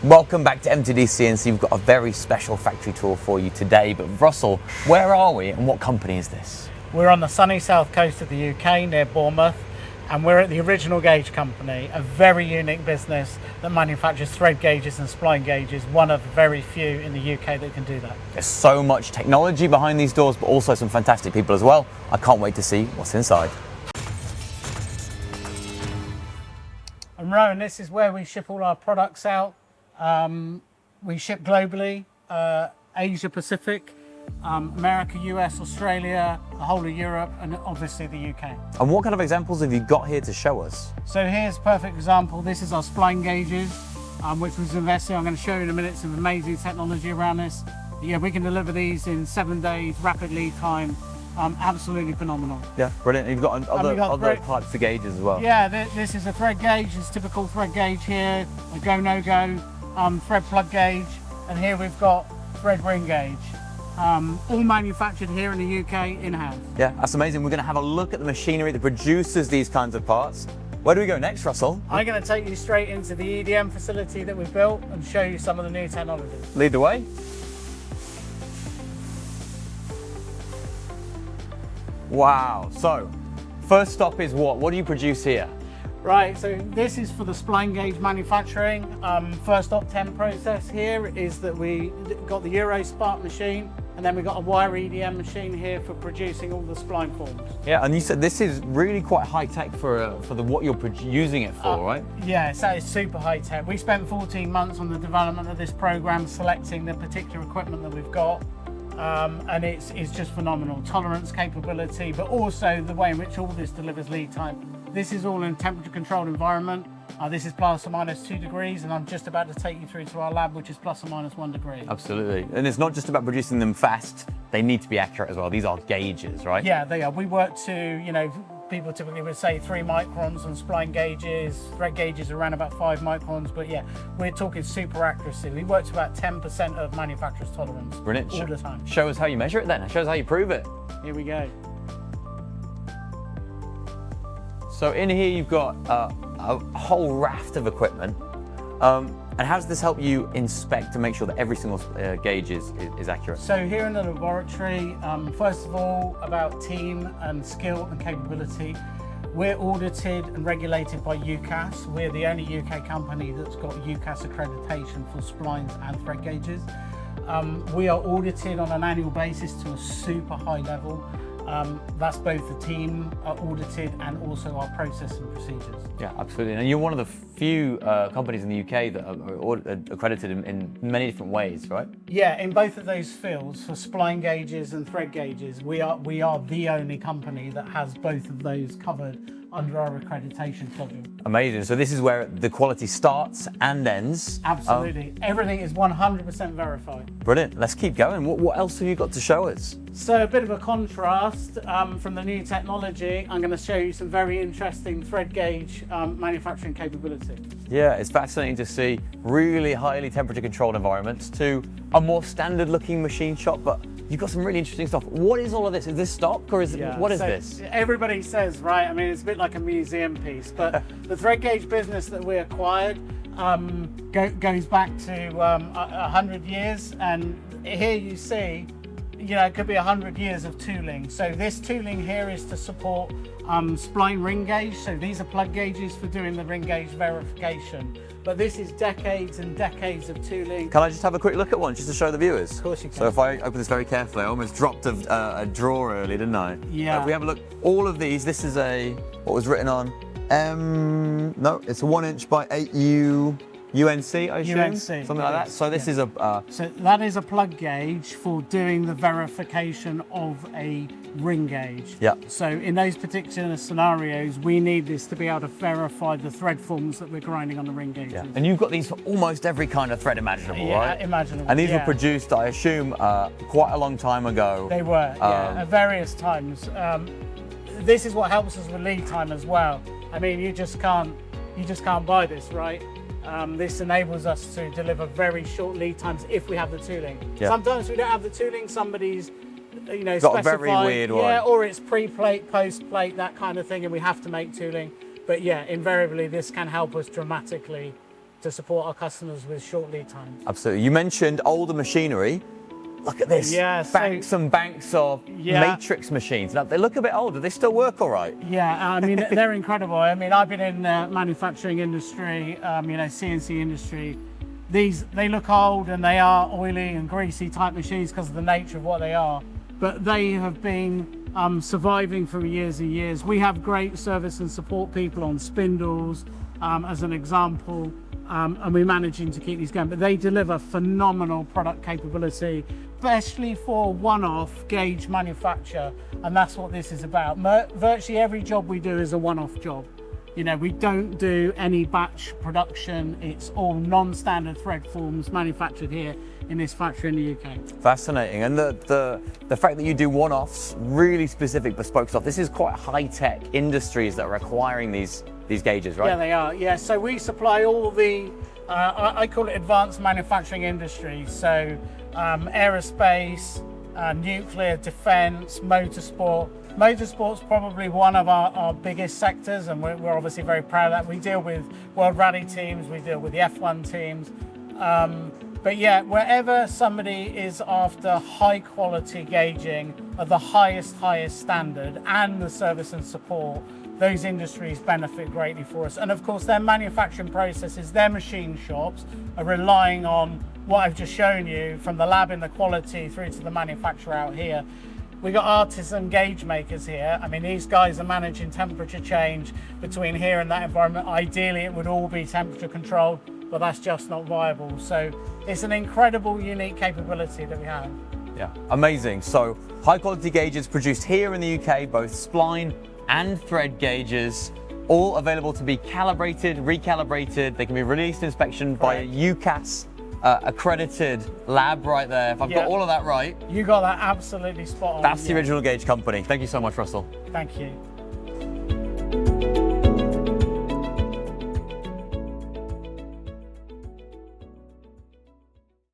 Welcome back to MTDCNC. We've got a very special factory tour for you today. But Russell, where are we and what company is this? We're on the sunny south coast of the UK near Bournemouth, and we're at the Original Gauge Company, a very unique business that manufactures thread gauges and spline gauges, one of very few in the UK that can do that. There's so much technology behind these doors, but also some fantastic people as well. I can't wait to see what's inside. And Rowan, this is where we ship all our products out. We ship globally, Asia Pacific, America, US, Australia, the whole of Europe, and obviously the UK. And what kind of examples have you got here to show us? So here's a perfect example. This is our spline gauges, which was invested in. I'm going to show you in a minute some amazing technology around this. Yeah, we can deliver these in 7 days, rapid lead time. Absolutely phenomenal. Yeah, brilliant. You've got other types of gauges as well. Yeah, this is a thread gauge. It's a typical thread gauge here, a go, no go, thread plug gauge, and here we've got thread ring gauge. All manufactured here in the UK in-house. Yeah, that's amazing. We're going to have a look at the machinery that produces these kinds of parts. Where do we go next, Russell? I'm going to take you straight into the EDM facility that we've built and show you some of the new technologies. Lead the way. Wow, so first stop is what? What do you produce here? Right, so this is for the spline gauge manufacturing. First op 10 process here is that we got the Eurospark machine, and then we got a wire EDM machine here for producing all the spline forms. Yeah, and you said this is really quite high tech for what you're using it for, right? Yeah, so it's super high tech. We spent 14 months on the development of this program, selecting the particular equipment that we've got. And it's just phenomenal. Tolerance, capability, but also the way in which all this delivers lead time. This is all in a temperature controlled environment. This is plus or minus 2 degrees, and I'm just about to take you through to our lab, which is plus or minus 1 degree. Absolutely. And it's not just about producing them fast, they need to be accurate as well. These are gauges, right? Yeah, they are. We work to, people typically would say 3 microns on spline gauges, thread gauges around about 5 microns, but yeah, we're talking super accuracy. We work to about 10% of manufacturer's tolerance. Brilliant. All the time. Show us how you measure it then. Show us how you prove it. Here we go. So in here you've got a whole raft of equipment. And how does this help you inspect to make sure that every single gauge is accurate? So here in the laboratory, first of all, about team and skill and capability. We're audited and regulated by UKAS. We're the only UK company that's got UKAS accreditation for splines and thread gauges. We are audited on an annual basis to a super high level. That's both the team are audited and also our process and procedures. Yeah, absolutely. And you're one of the few companies in the UK that are accredited in many different ways, right? Yeah, in both of those fields, for spline gauges and thread gauges, we are the only company that has both of those covered under our accreditation schedule. Amazing. So this is where the quality starts and ends. Absolutely. Everything is 100% verified. Brilliant. Let's keep going. What else have you got to show us? So a bit of a contrast from the new technology. I'm going to show you some very interesting thread gauge manufacturing capability. Yeah, it's fascinating to see really highly temperature controlled environments to a more standard looking machine shop, but you've got some really interesting stuff. What is all of this? Is this stock or is it, what is this? Everybody says, right, I mean, it's a bit like a museum piece, but the thread gauge business that we acquired goes back to 100 years, and here you see, it could be 100 years of tooling. So this tooling here is to support spline ring gauge. So these are plug gauges for doing the ring gauge verification. But this is decades and decades of tooling. Can I just have a quick look at one just to show the viewers? Of course you can. So if I open this very carefully, I almost dropped a drawer earlier, didn't I? Yeah. If we have a look, all of these, this is what was written on, no, it's a 1 inch by 8 UNC, I assume? UNC. Something like that. So this is So that is a plug gauge for doing the verification of a ring gauge. Yeah. So in those particular scenarios, we need this to be able to verify the thread forms that we're grinding on the ring gauges. Yeah. And you've got these for almost every kind of thread imaginable, right? Yeah, imaginable. And these were produced, I assume, quite a long time ago. They were, at various times. This is what helps us with lead time as well. I mean, you just can't buy this, right? This enables us to deliver very short lead times if we have the tooling. Yeah. Sometimes we don't have the tooling, somebody's got specified, a very weird one. Yeah, or it's pre-plate, post-plate, that kind of thing, and we have to make tooling. But yeah, invariably this can help us dramatically to support our customers with short lead times. Absolutely. You mentioned older machinery. Look at this. Yeah, banks and banks of matrix machines. Now, they look a bit older. They still work all right. Yeah, I mean, they're incredible. I mean, I've been in the manufacturing industry, CNC industry. They look old and they are oily and greasy type machines because of the nature of what they are. But they have been surviving for years and years. We have great service and support people on spindles, as an example. And we're managing to keep these going, but they deliver phenomenal product capability, especially for one-off gauge manufacture, and that's what this is about. Virtually every job we do is a one-off job. We don't do any batch production. It's all non-standard thread forms manufactured here in this factory in the UK. Fascinating, and the fact that you do one-offs, really specific bespoke stuff. This is quite high-tech industries that are acquiring these gauges, right? Yeah, they are. Yeah, so we supply all the, I call it advanced manufacturing industries. So aerospace, nuclear, defense, motorsport. Motorsport's probably one of our biggest sectors, and we're obviously very proud of that. We deal with World Rally teams, we deal with the F1 teams. But yeah, wherever somebody is after high quality gauging of the highest standard and the service and support, those industries benefit greatly for us. And of course, their manufacturing processes, their machine shops are relying on what I've just shown you, from the lab in the quality through to the manufacturer out here. We got artisan gauge makers here. I mean, these guys are managing temperature change between here and that environment. Ideally, it would all be temperature controlled, but that's just not viable. So it's an incredible, unique capability that we have. Yeah, amazing. So high quality gauges produced here in the UK, both spline and thread gauges, all available to be calibrated, recalibrated. They can be released to inspection by a UKAS accredited lab right there. If I've got all of that right. You got that absolutely spot on. That's the original gauge company. Thank you so much, Russell. Thank you.